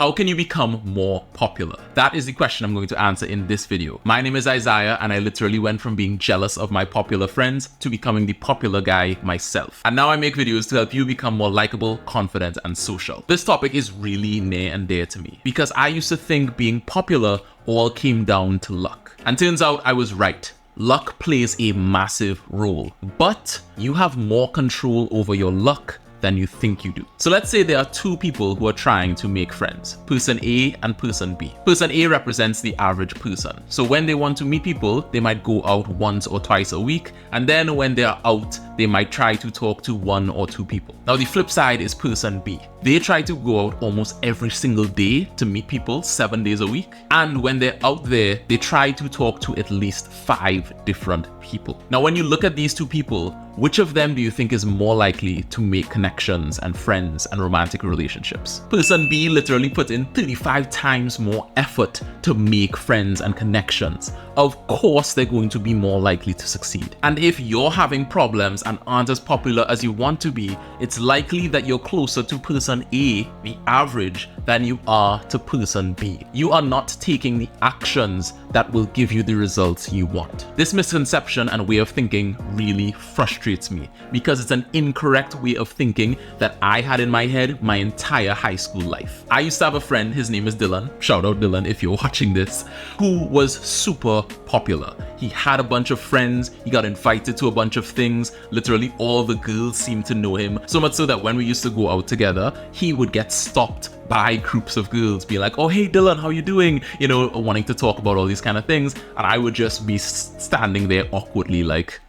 How can you become more popular? That is the question I'm going to answer in this video. My name is Isaiah, and I literally went from being jealous of my popular friends to becoming the popular guy myself. And now I make videos to help you become more likable, confident, and social. This topic is really near and dear to me because I used to think being popular all came down to luck. And turns out I was right. Luck plays a massive role, but you have more control over your luck than you think you do. So let's say there are two people who are trying to make friends, person A and person B. Person A represents the average person. So when they want to meet people, they might go out once or twice a week, and then when they're out, they might try to talk to one or two people. Now the flip side is person B. They try to go out almost every single day to meet people 7 days a week, and when they're out there, they try to talk to at least 5 different people. Now when you look at these two people, which of them do you think is more likely to make connections and friends and romantic relationships? Person B literally put in 35 times more effort to make friends and connections. Of course, they're going to be more likely to succeed. And if you're having problems and aren't as popular as you want to be, it's likely that you're closer to person A, the average, than you are to person B. You are not taking the actions that will give you the results you want. This misconception and way of thinking really frustrates me because it's an incorrect way of thinking that I had in my head my entire high school life. I used to have a friend, his name is Dylan, shout out Dylan if you're watching this, who was super popular. He had a bunch of friends, he got invited to a bunch of things, literally all the girls seemed to know him, so much so that when we used to go out together, he would get stopped by groups of girls, be like, oh hey Dylan, how you doing? You know, wanting to talk about all these kind of things, and I would just be standing there awkwardly like,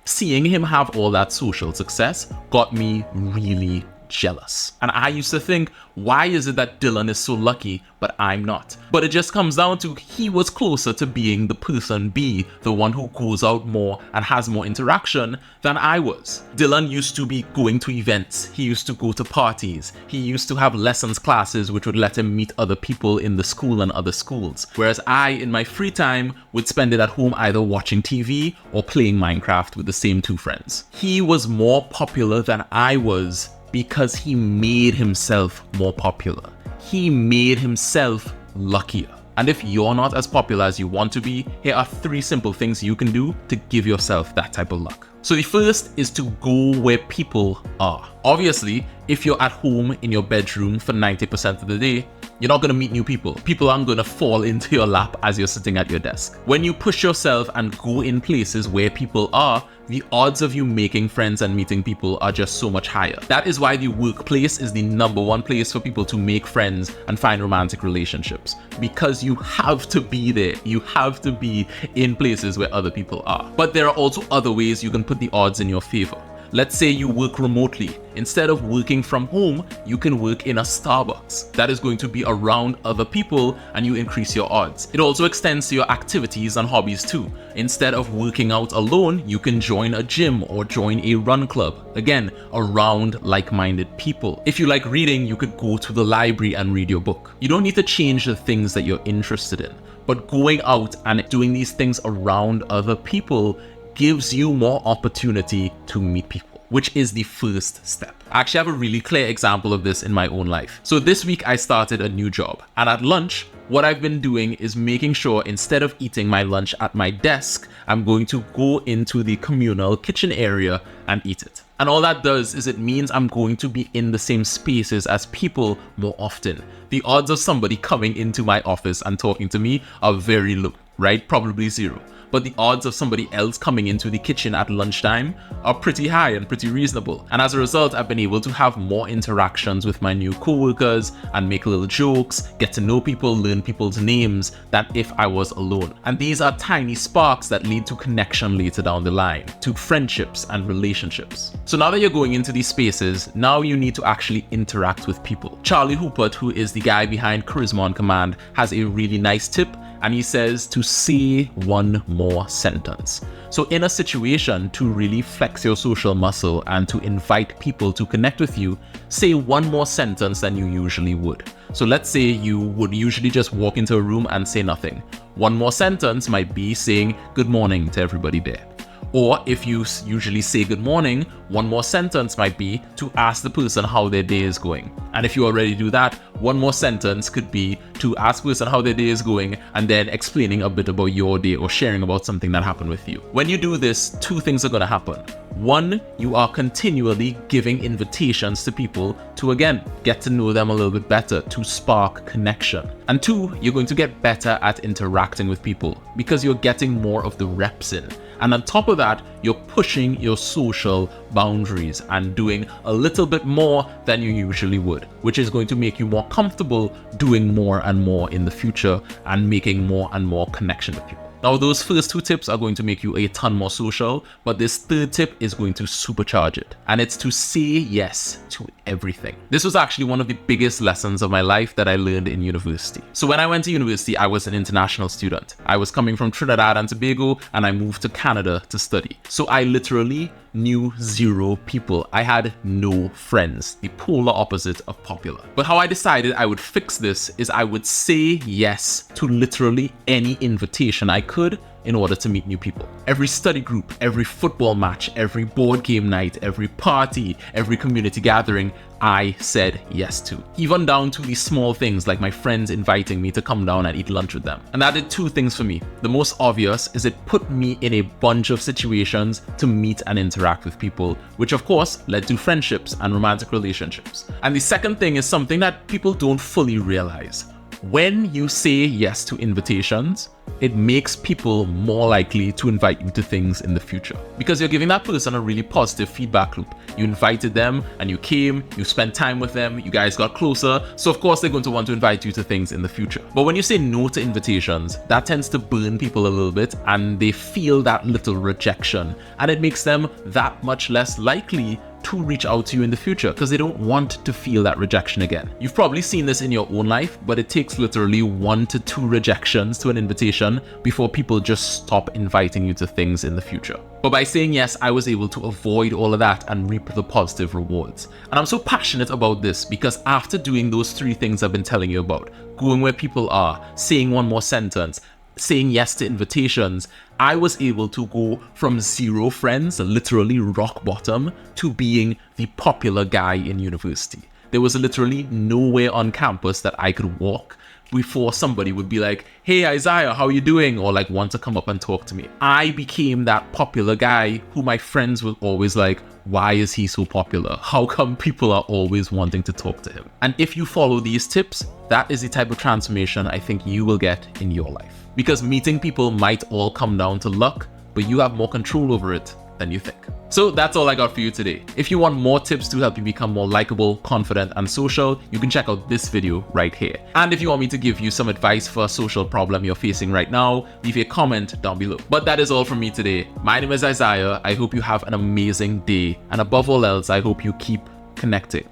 seeing him have all that social success got me really jealous. And I used to think, why is it that Dylan is so lucky but I'm not? But it just comes down to he was closer to being the person B, the one who goes out more and has more interaction than I was. Dylan used to be going to events, he used to go to parties, he used to have lessons classes which would let him meet other people in the school and other schools, whereas I in my free time would spend it at home either watching TV or playing Minecraft with the same two friends. He was more popular than I was because he made himself more popular. He made himself luckier. And if you're not as popular as you want to be, here are 3 simple things you can do to give yourself that type of luck. So the first is to go where people are. Obviously, if you're at home in your bedroom for 90% of the day, you're not going to meet new people. People aren't going to fall into your lap as you're sitting at your desk. When you push yourself and go in places where people are, the odds of you making friends and meeting people are just so much higher. That is why the workplace is the #1 place for people to make friends and find romantic relationships. Because you have to be there. You have to be in places where other people are. But there are also other ways you can put the odds in your favor. Let's say you work remotely. Instead of working from home, you can work in a Starbucks. That is going to be around other people and you increase your odds. It also extends to your activities and hobbies too. Instead of working out alone, you can join a gym or join a run club. Again, around like-minded people. If you like reading, you could go to the library and read your book. You don't need to change the things that you're interested in, but going out and doing these things around other people gives you more opportunity to meet people, which is the first step. I actually have a really clear example of this in my own life. So this week I started a new job, and at lunch, what I've been doing is making sure instead of eating my lunch at my desk, I'm going to go into the communal kitchen area and eat it. And all that does is it means I'm going to be in the same spaces as people more often. The odds of somebody coming into my office and talking to me are very low, right? Probably 0. But the odds of somebody else coming into the kitchen at lunchtime are pretty high and pretty reasonable. And as a result, I've been able to have more interactions with my new coworkers and make little jokes, get to know people, learn people's names than if I was alone. And these are tiny sparks that lead to connection later down the line, to friendships and relationships. So now that you're going into these spaces, now you need to actually interact with people. Charlie Houpert, who is the guy behind Charisma on Command, has a really nice tip, and he says to say one more sentence. So in a situation to really flex your social muscle and to invite people to connect with you, say one more sentence than you usually would. So let's say you would usually just walk into a room and say nothing. One more sentence might be saying good morning to everybody there. Or if you usually say good morning, one more sentence might be to ask the person how their day is going. And if you already do that, one more sentence could be to ask the person how their day is going and then explaining a bit about your day or sharing about something that happened with you. When you do this, two things are going to happen. One, you are continually giving invitations to people to, again, get to know them a little bit better, to spark connection. And two, you're going to get better at interacting with people because you're getting more of the reps in. And on top of that, you're pushing your social boundaries and doing a little bit more than you usually would, which is going to make you more comfortable doing more and more in the future and making more and more connection with people. Now, those first two tips are going to make you a ton more social, but this third tip is going to supercharge it. And it's to say yes to everything. This was actually one of the biggest lessons of my life that I learned in university. So when I went to university, I was an international student. I was coming from Trinidad and Tobago, and I moved to Canada to study. So I literally knew zero people. I had no friends, the polar opposite of popular. But how I decided I would fix this is I would say yes to literally any invitation I could in order to meet new people. Every study group, every football match, every board game night, every party, every community gathering, I said yes to. Even down to these small things like my friends inviting me to come down and eat lunch with them. And that did two things for me. The most obvious is it put me in a bunch of situations to meet and interact with people, which of course led to friendships and romantic relationships. And the second thing is something that people don't fully realize. When you say yes to invitations, it makes people more likely to invite you to things in the future because you're giving that person a really positive feedback loop. You invited them and you came, you spent time with them, you guys got closer, so of course they're going to want to invite you to things in the future. But when you say no to invitations, that tends to burn people a little bit and they feel that little rejection, and it makes them that much less likely to reach out to you in the future because they don't want to feel that rejection again. You've probably seen this in your own life, but it takes literally 1 to 2 rejections to an invitation before people just stop inviting you to things in the future. But by saying yes, I was able to avoid all of that and reap the positive rewards. And I'm so passionate about this because after doing those 3 things I've been telling you about, going where people are, saying one more sentence, saying yes to invitations, I was able to go from 0 friends, literally rock bottom, to being the popular guy in university. There was literally nowhere on campus that I could walk before somebody would be like, "Hey Isaiah, how you doing?" or like want to come up and talk to me. I became that popular guy who my friends were always like, "Why is he so popular? How come people are always wanting to talk to him?" And if you follow these tips, that is the type of transformation I think you will get in your life. Because meeting people might all come down to luck, but you have more control over it than you think. So that's all I got for you today. If you want more tips to help you become more likable, confident, and social, you can check out this video right here. And if you want me to give you some advice for a social problem you're facing right now, leave a comment down below. But that is all from me today. My name is Isaiah. I hope you have an amazing day. And above all else, I hope you keep connecting.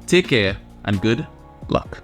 Take care and good luck.